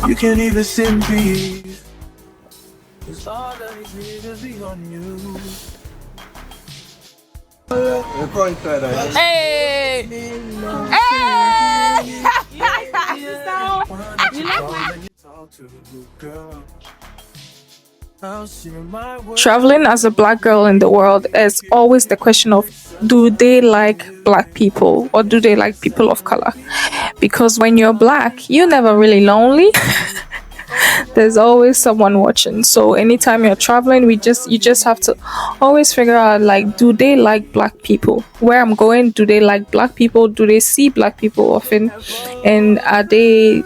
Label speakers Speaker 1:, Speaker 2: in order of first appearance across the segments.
Speaker 1: You can't even sit in peace. It's all that these niggas be on you.
Speaker 2: Hey! Traveling as a black girl in the world is always the question of, do they like black people or do they like people of color? Because when you're black, you're never really lonely. There's always someone watching. So anytime you're traveling, you just have to always figure out, like, do they like black people? Where I'm going, do they like black people? Do they see black people often? And are they,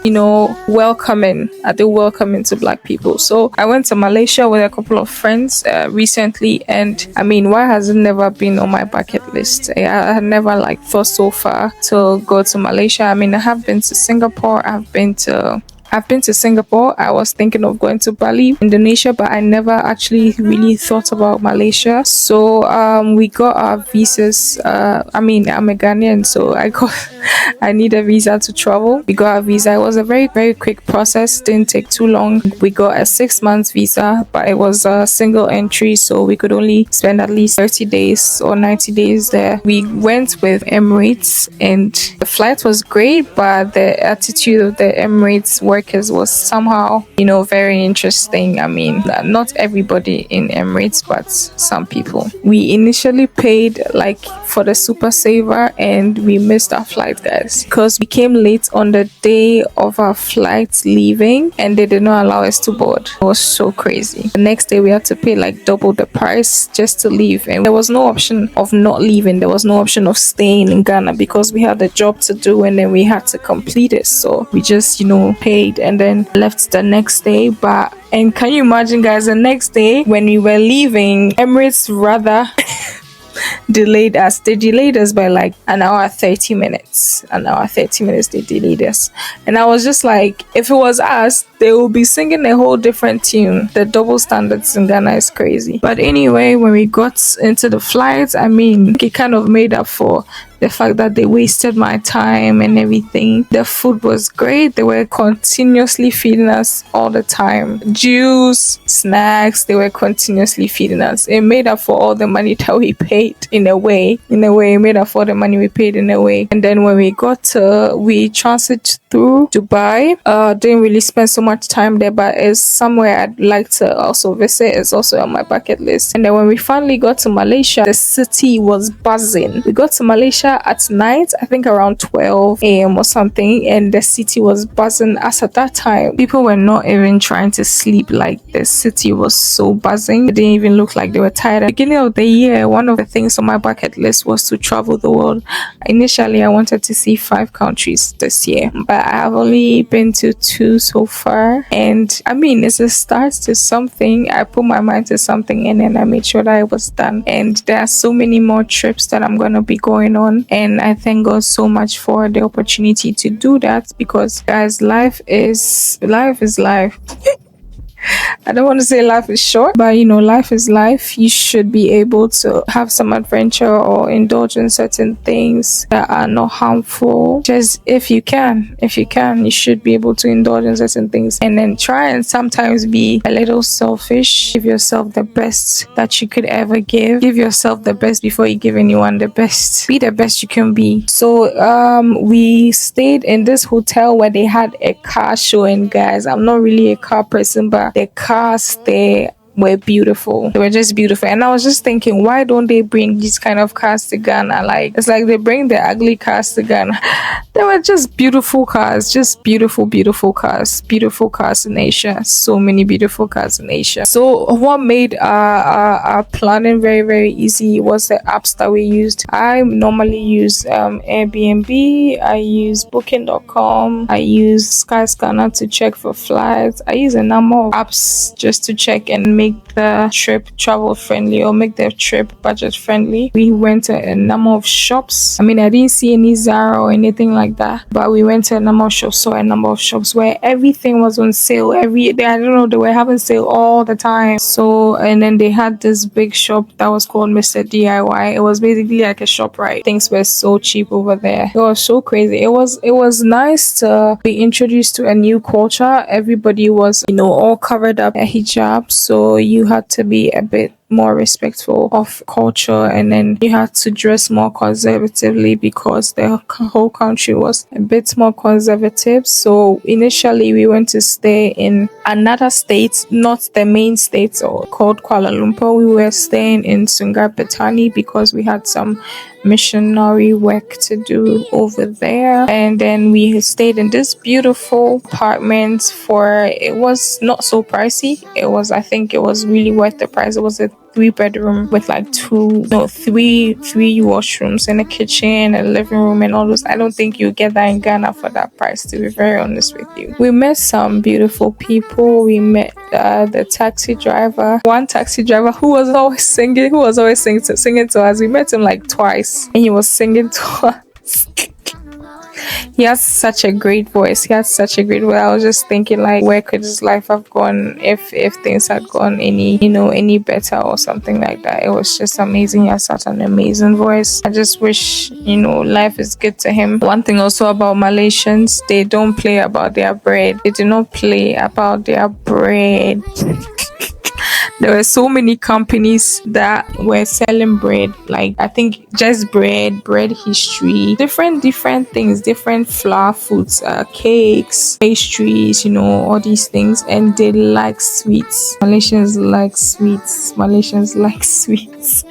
Speaker 2: welcoming? Are they welcoming to black people? So I went to Malaysia with a couple of friends recently, and I mean, why has it never been on my bucket list? I had never like thought so far to go to Malaysia. I mean, I have been to Singapore, I've been to Singapore. I was thinking of going to Bali, Indonesia, but I never actually really thought about Malaysia. So we got our visas. I mean, I'm a Ghanaian, so I need a visa to travel. We got our visa. It was a very, very quick process. Didn't take too long. We got a 6 month visa, but it was a single entry, so we could only spend at least 30 days or 90 days there. We went with Emirates, and the flight was great, but the attitude of the Emirates workers was somehow, very interesting. I mean, not everybody in Emirates, but some people. We initially paid like for the super saver, and we missed our flight, guys, because we came late on the day of our flight leaving, and they did not allow us to board. It was so crazy. The next day we had to pay like double the price just to leave, and there was no option of not leaving. There was no option of staying in Ghana because we had a job to do, and then we had to complete it. So we just paid and then left the next day. And can you imagine, guys, the next day when we were leaving, Emirates rather delayed us. They delayed us by like an hour 30 minutes. They delayed us. And I was just like, if it was us, they will be singing a whole different tune. The double standards in Ghana is crazy. But anyway, when we got into the flight, I mean, it kind of made up for the fact that they wasted my time and everything. The food was great. They were continuously feeding us all the time. Juice, snacks, they were continuously feeding us. It made up for all the money that we paid in a way. It made up for the money we paid in a way. And then when we we transited through Dubai. Didn't really spend so much time there, but it's somewhere I'd like to also visit. It's also on my bucket list. And then when we finally got to Malaysia, the city was buzzing. We got to Malaysia at night, I think around 12 a.m. or something, and the city was buzzing. As at that time, people were not even trying to sleep. Like, the city was so buzzing. It didn't even look like they were tired. At the beginning of the year, one of the things on my bucket list was to travel the world. Initially, I wanted to see 5 countries this year, but I have only been to 2 so far. And I mean, it's a start to something. I put my mind to something, and then I made sure that it was done. And there are so many more trips that I'm going to be going on. And I thank God so much for the opportunity to do that, because, guys, life is life. I don't want to say life is short, but life is life. You should be able to have some adventure or indulge in certain things that are not harmful. Just if you can, you should be able to indulge in certain things, and then try and sometimes be a little selfish. Give yourself the best that you could ever give. Give yourself the best before you give anyone the best. Be the best you can be. So we stayed in this hotel where they had a car showing, guys. I'm not really a car person, but the cars there were beautiful. They were just beautiful. And I was just thinking, why don't they bring these kind of cars to Ghana? Like, it's like they bring the ugly cars to Ghana. They were just beautiful cars, just beautiful cars in Asia. So many beautiful cars in Asia. So what made our planning very, very easy was the apps that we used. I normally use Airbnb, I use booking.com, I use Skyscanner to check for flights. I use a number of apps just to check and make make the trip travel friendly or make the trip budget friendly, we went to a number of shops. I mean, I didn't see any Zara or anything like that, but we went to a number of shops, saw a number of shops where everything was on sale. I don't know, they were having sale all the time. So, and then they had this big shop that was called Mr. DIY. It was basically like a shop, right? Things were so cheap over there. It was so crazy. It was nice to be introduced to a new culture. Everybody was, all covered up a hijab, so you had to be a bit more respectful of culture, and then you had to dress more conservatively because the whole country was a bit more conservative. So initially we went to stay in another state, not the main state, or called Kuala Lumpur. We were staying in Sungai Petani because we had some missionary work to do over there, and then we stayed in this beautiful apartment it was not so pricey. I think it was really worth the price. It was a 3-bedroom with like three washrooms and a kitchen, a living room, and all those. I don't think you get that in Ghana for that price, to be very honest with you. We met some beautiful people. We met the taxi driver, one taxi driver who was always singing to us. We met him like twice, and he was singing to us. He has such a great voice. I was just thinking, like, where could his life have gone if things had gone any better or something like that. It was just amazing. He has such an amazing voice. I just wish, life is good to him. One thing also about Malaysians, they don't play about their bread. They do not play about their bread. There were so many companies that were selling bread, like I think just bread history, different things, different flour foods, cakes, pastries, all these things. And they like sweets. Malaysians like sweets.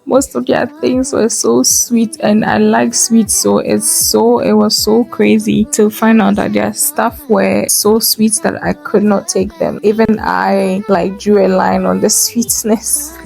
Speaker 2: Most of their things were so sweet, and I like sweets, so it was so crazy to find out that their stuff were so sweet that I could not take them. Even I drew a line on the sweetness.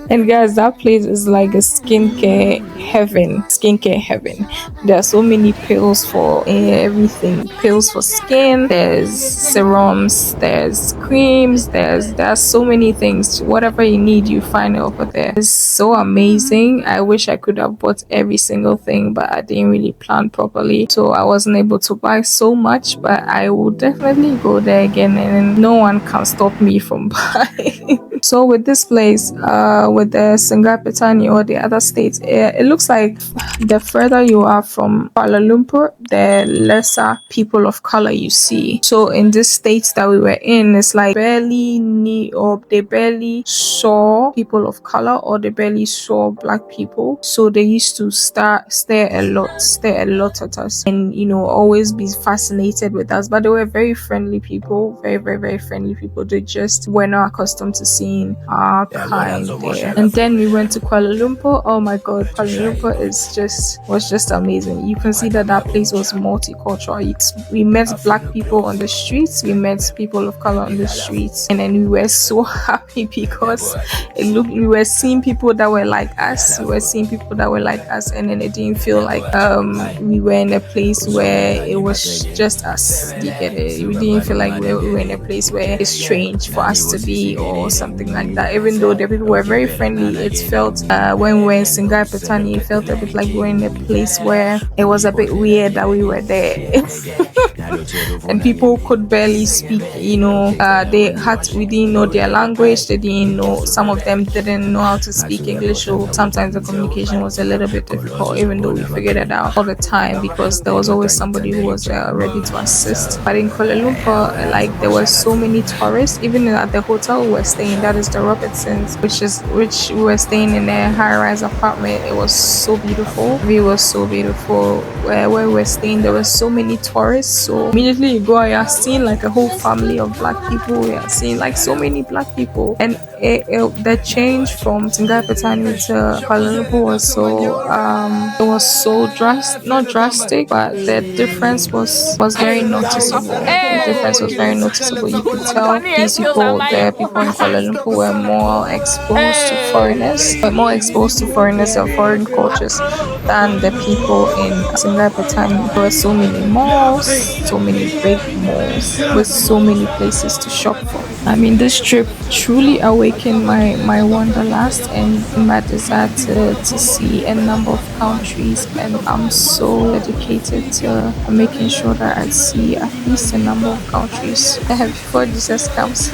Speaker 2: And guys, that place is like a skincare heaven. There are so many pills for everything. Pills for skin, there's serums, there's creams, there are so many things. Whatever you need, you find it over there. It's so amazing. I wish I could have bought every single thing, but I didn't really plan properly, so I wasn't able to buy so much. But I will definitely go there again, and no one can stop me from buying. So with this place, with the Sungai Petani or the other states, it looks like the further you are from Kuala Lumpur, the lesser people of color you see. So in this state that we were in, it's like they barely saw people of color, or they barely saw black people. So they used to stare a lot at us, and always be fascinated with us. But they were very friendly people, very, very, very friendly people. They just were not accustomed to seeing our kind there. And then we went to Kuala Lumpur. Oh my god, Kuala Lumpur was just amazing. You can see that place was multicultural. We met black people on the streets, we met people of color on the streets, and then we were so happy because we were seeing people that were like us. And then it didn't feel like we were in a place where it was just us. You get it? We didn't feel like we were in a place where it's strange for us to be or something like that. Even though the people were very friendly, it felt when we were in Sungai Petani, it felt a bit like we were in a place where it was a bit weird that we were there. And people could barely speak, we didn't know their language. They didn't know, some of them didn't know how to speak English, so sometimes the communication was a little bit difficult, even though we figured it out all the time because there was always somebody who was ready to assist. But in Kuala Lumpur, there were so many tourists. Even at the hotel we were staying, that is the Robertsons, which we were staying in a high-rise apartment. It was so beautiful. It was so beautiful. Where we were staying, there were so many tourists. So immediately you go and you're seeing like a whole family of black people. You're seeing like so many black people, and the change from Sungai Petani to Kuala Lumpur was so not drastic, but the difference was very noticeable. The difference was very noticeable. You could tell the people in Kuala Lumpur were more exposed to foreigners and foreign cultures than the people in Sungai Petani. There were so many malls, so many big malls with so many places to shop for. I mean, this trip truly awakened my wanderlust and my desire to see a number of countries, and I'm so dedicated to making sure that I see at least a number of countries before Jesus comes.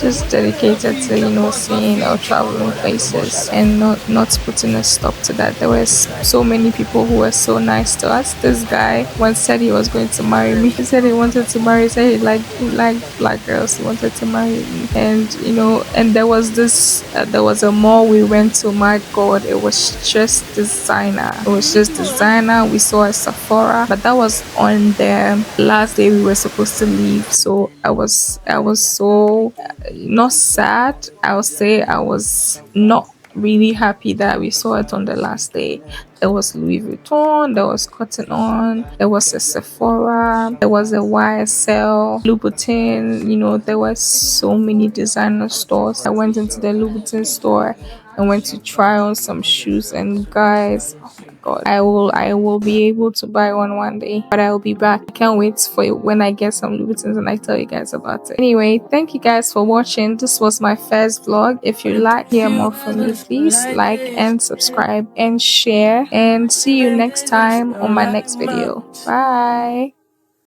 Speaker 2: Just dedicated to seeing or traveling places and not putting a stop to that. There were so many people who were so nice to us. This guy once said he was going to marry me. He said he wanted to marry. He said he liked black girls. He wanted to marry me. And and there was a mall we went to. My God, it was just designer. It was just designer. We saw a Sephora, but that was on the last day we were supposed to leave. So I was so not sad. I'll say I was not really happy that we saw it on the last day. There was Louis Vuitton, there was Cotton On, there was a Sephora, there was a YSL, Louboutin, there were so many designer stores. I went into the Louboutin store and went to try on some shoes, and guys, oh my god, I will be able to buy one day, but I will be back. I can't wait for it when I get some Louboutins and I tell you guys about it. Anyway, thank you guys for watching. This was my first vlog. If you like hear more from me, please like and subscribe and share, and see you next time on my next video. Bye.